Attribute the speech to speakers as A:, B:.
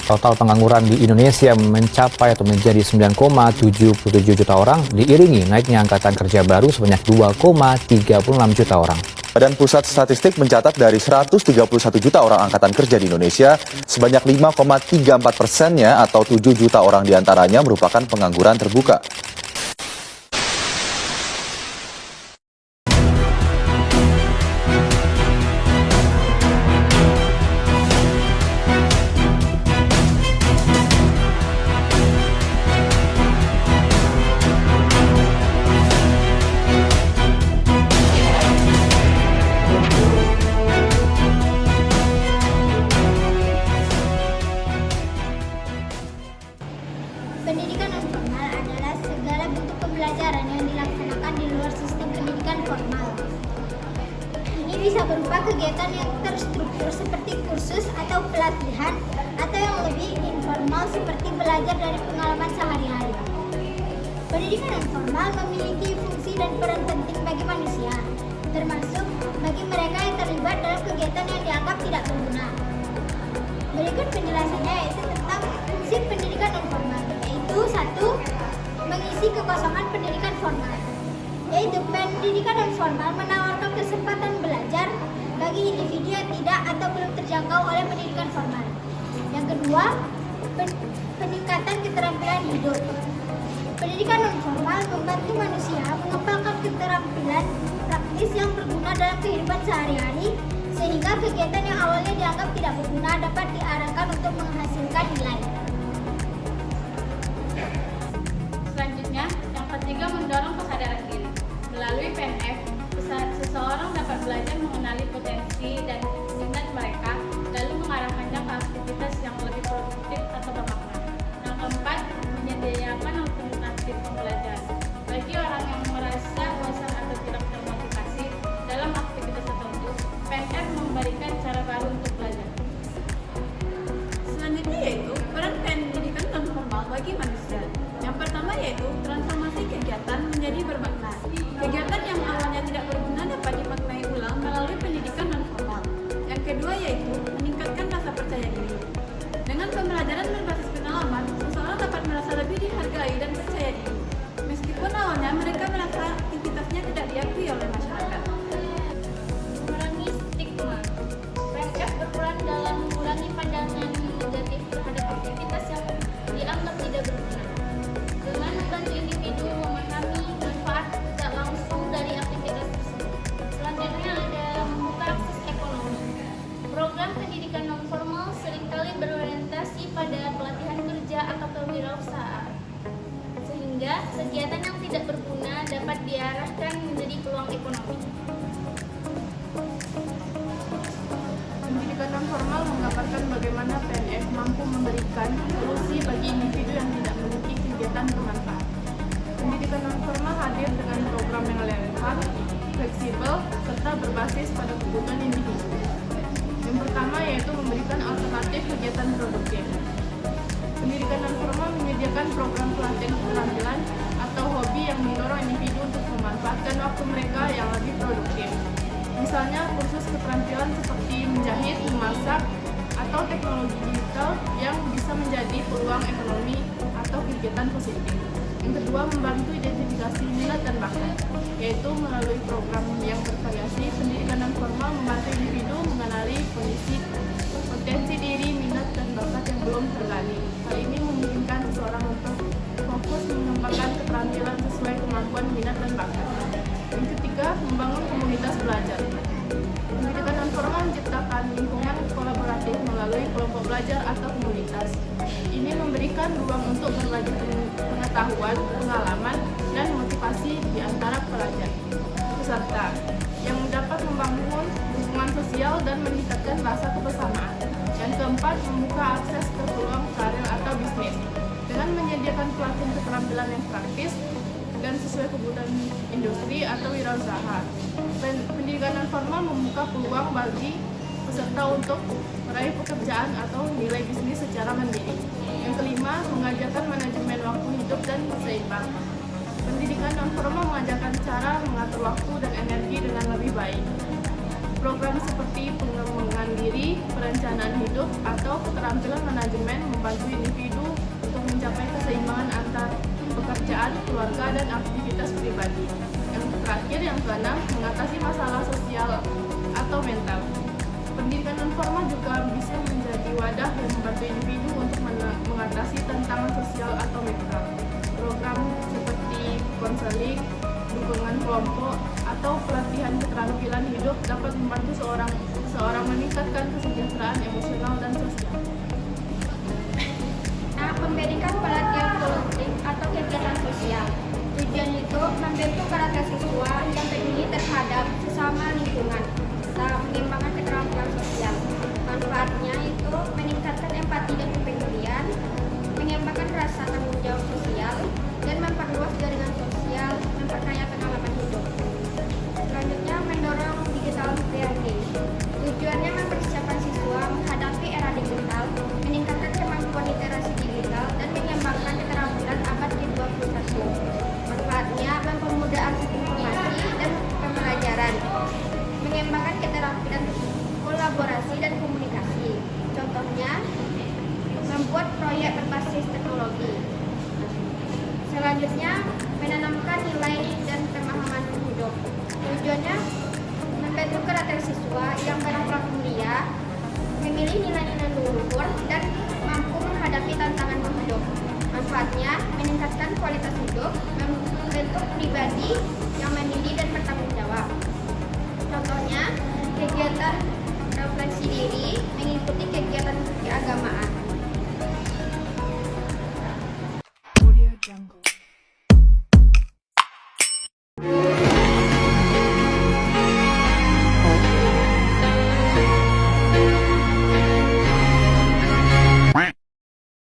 A: Total pengangguran di Indonesia mencapai atau menjadi 9,77 juta orang, diiringi naiknya angkatan kerja baru sebanyak 2,36 juta orang.
B: Badan Pusat Statistik mencatat dari 131 juta orang angkatan kerja di Indonesia, sebanyak 5,34%-nya atau 7 juta orang diantaranya merupakan pengangguran terbuka.
C: Pendidikan non formal adalah segala bentuk pembelajaran yang dilaksanakan di luar sistem pendidikan formal. Ini bisa berupa kegiatan yang terstruktur seperti kursus atau pelatihan, atau yang lebih informal seperti belajar dari pengalaman sehari-hari. Pendidikan non formal memiliki fungsi dan peran penting bagi manusia, termasuk bagi mereka yang terlibat dalam kegiatan yang dianggap tidak berguna. Berikut penjelasannya yaitu tentang fungsi pendidikan non formal. 1. Mengisi kekosongan pendidikan formal, yaitu pendidikan non formal menawarkan kesempatan belajar bagi individu yang tidak atau belum terjangkau oleh pendidikan formal. Yang kedua, peningkatan keterampilan hidup. Pendidikan non formal membantu manusia mengembangkan keterampilan praktis yang berguna dalam kehidupan sehari-hari, sehingga kegiatan yang awalnya dianggap tidak berguna dapat diarahkan untuk menghasilkan nilai.
D: Selanjutnya, yang ketiga mendorong kesadaran diri. Melalui PNF, seseorang dapat belajar mengenali potensi dan minat mereka, lalu mengarahkannya ke aktivitas yang lebih produktif atau bermakna. Yang keempat, menyediakan alternatif pembelajaran. Bagi orang yang merasa bosan atau tidak termotivasi dalam aktivitas tertentu, PNF memberikan cara baru untuk belajar.
E: Selanjutnya yaitu peran pendidikan non formal bagi manusia. Yang pertama yaitu transformasi kegiatan menjadi bermakna. Kegiatan yang awalnya tidak berguna dapat dimaknai ulang melalui pendidikan non formal. Yang kedua yaitu meningkatkan rasa percaya diri. Dengan pembelajaran berbasis pengalaman, seseorang dapat merasa lebih dihargai dan percaya diri, meskipun awalnya mereka merasa aktivitasnya tidak diakui oleh masyarakat.
D: Mengurangi stigma. PNF berperan dalam mengurangi pandangan negatif terhadap aktivitas yang dianggap tidak berguna. Dengan membantu individu memahami manfaat tidak langsung dari aktivitas tersebut. Selanjutnya ada membuka akses ekonomi. Program pendidikan non formal seringkali berorientasi pada pelatihan kerja atau kewirausahaan, sehingga kegiatan yang tidak berguna dapat diarahkan menjadi peluang ekonomi.
E: Pendidikan non formal menggambarkan bagaimana PNF mampu memberikan solusi bagi individu yang tidak memiliki kegiatan bermanfaat. Pendidikan non formal hadir dengan program yang relevan, fleksibel, serta berbasis pada kebutuhan individu. Yang pertama yaitu memberikan alternatif kegiatan produktif. Pendidikan non formal menyediakan program pelatihan keterampilan atau hobi yang mendorong individu untuk memanfaatkan waktu mereka yang lebih produktif. Misalnya kursus keterampilan seperti menjahit, memasak, atau teknologi digital yang bisa menjadi peluang ekonomi atau kegiatan positif. Yang kedua, membantu identifikasi minat dan bakat, yaitu melalui program yang bervariasi. Pendidikan non formal membantu individu mengenali kondisi potensi diri, minat, dan bakat yang belum tergali. Hal ini memungkinkan seseorang untuk fokus mengembangkan keterampilan sesuai kemampuan minat dan bakat. Yang ketiga, membangun komunitas belajar. Pendidikan non formal menciptakan lingkungan kolaboratif melalui kelompok belajar atau komunitas. Ini memberikan ruang untuk berbagi pengetahuan, pengalaman, dan motivasi di antara pelajar peserta yang dapat membangun hubungan sosial dan meningkatkan rasa kebersamaan. Yang keempat, membuka akses ke peluang karir atau bisnis dengan menyediakan pelatihan keterampilan yang praktis dan sesuai kebutuhan industri atau wirausaha. Pendidikan non formal membuka peluang bagi peserta untuk meraih pekerjaan atau nilai bisnis secara mandiri. Yang kelima, mengajarkan manajemen waktu hidup dan seimbang. Pendidikan non formal mengajarkan cara mengatur waktu dan energi dengan lebih baik. Program seperti pengembangan diri, perencanaan hidup, atau keterampilan manajemen membantu individu untuk mencapai keseimbangan antara pekerjaan, keluarga, dan aktivitas pribadi. Yang terakhir, yang keenam, mengatasi masalah sosial atau mental. Pendidikan non formal juga bisa menjadi wadah yang membantu individu untuk mengatasi tantangan sosial atau mental. Program seperti konseling, dukungan kelompok, atau pelatihan keterampilan hidup dapat membantu seorang meningkatkan kesejahteraan emosional dan sosial.
C: Nah, memberikan pelatihan volunteer atau kegiatan sosial. Tujuan itu membentuk karakter siswa yang peduli terhadap sesama lingkungan, serta mengembangkan keterampilan sosial. Manfaatnya itu meningkatkan empati dan kepedulian, mengembangkan rasa tanggung jawab sosial, dan memperluas jaringan sosial, memperkaya pengalaman hidup. Selanjutnya, mendorong digital learning. Tujuannya mempersiapkan siswa menghadapi era digital, meningkatkan kemampuan literasi digital, dan mengembangkan keterampilan abad ke-21. Manfaatnya mempermudah akses informasi dan pembelajaran, mengembangkan keterampilan kolaborasi dan komunikasi. Contohnya, membuat proyek berbasis teknologi. Selanjutnya, menanamkan nilai dan pemahaman hidup. Tujuannya membentuk karakter siswa yang berakhlak mulia, memilih nilai-nilai luhur, dan mampu menghadapi tantangan hidup. Manfaatnya meningkatkan kualitas hidup, membentuk pribadi yang mandiri dan